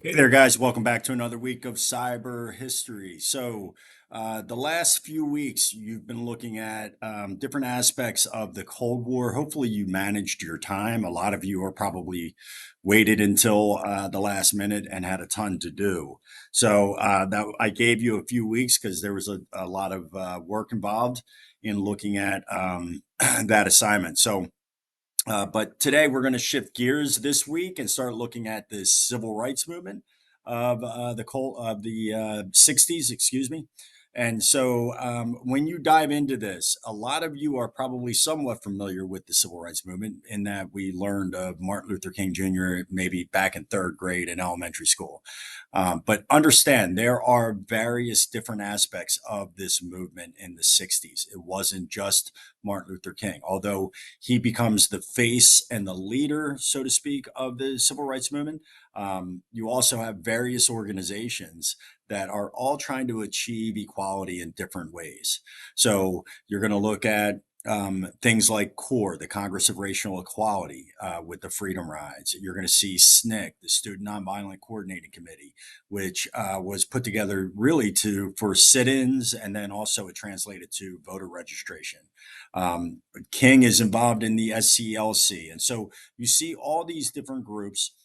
Hey there, guys. Welcome back to another week of cyber history. The last few weeks, you've been looking at different aspects of the Cold War. Hopefully, you managed your time. A lot of you are probably waited until the last minute and had a ton to do. That I gave you a few weeks because there was a lot of work involved in looking at that assignment. But today we're going to shift gears this week and start looking at the civil rights movement of the 60s, excuse me. When you dive into this, a lot of you are probably somewhat familiar with the civil rights movement in that we learned of Martin Luther King Jr. maybe back in third grade in elementary school. But understand there are various different aspects of this movement in the 60s. It wasn't just Martin Luther King, although he becomes the face and the leader, so to speak, of the civil rights movement. You also have various organizations that are all trying to achieve equality in different ways. So you're going to look at things like CORE, the Congress of Racial Equality, with the Freedom Rides. You're going to see SNCC, the Student Nonviolent Coordinating Committee, which was put together really for sit-ins, and then also it translated to voter registration. King is involved in the SCLC. And so you see all these different groups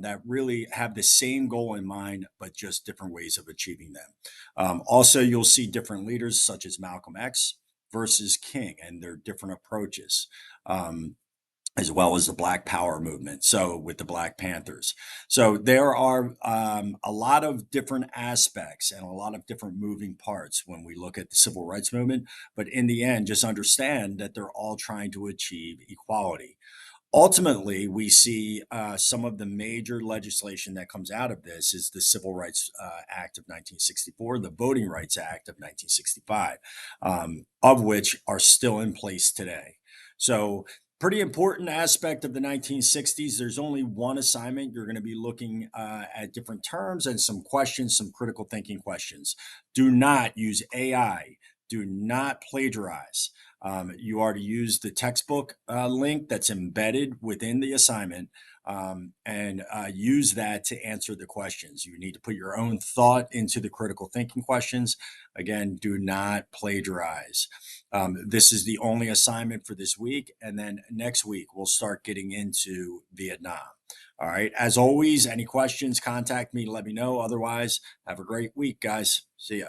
that really have the same goal in mind, but just different ways of achieving them. Also, you'll see different leaders such as Malcolm X versus King and their different approaches. As well as the Black Power movement. So with the Black Panthers. So there are a lot of different aspects and a lot of different moving parts when we look at the civil rights movement. But in the end, just understand that they're all trying to achieve equality. Ultimately, we see some of the major legislation that comes out of this is the Civil Rights Act of 1964, the Voting Rights Act of 1965, of which are still in place today. So pretty important aspect of the 1960s. There's only one assignment. You're going to be looking at different terms and some questions, some critical thinking questions. Do not use AI. Do not plagiarize. You are to use the textbook link that's embedded within the assignment and use that to answer the questions. You need to put your own thought into the critical thinking questions. Again, do not plagiarize. This is the only assignment for this week. And then next week, we'll start getting into Vietnam. All right. As always, any questions, contact me, let me know. Otherwise, have a great week, guys. See ya.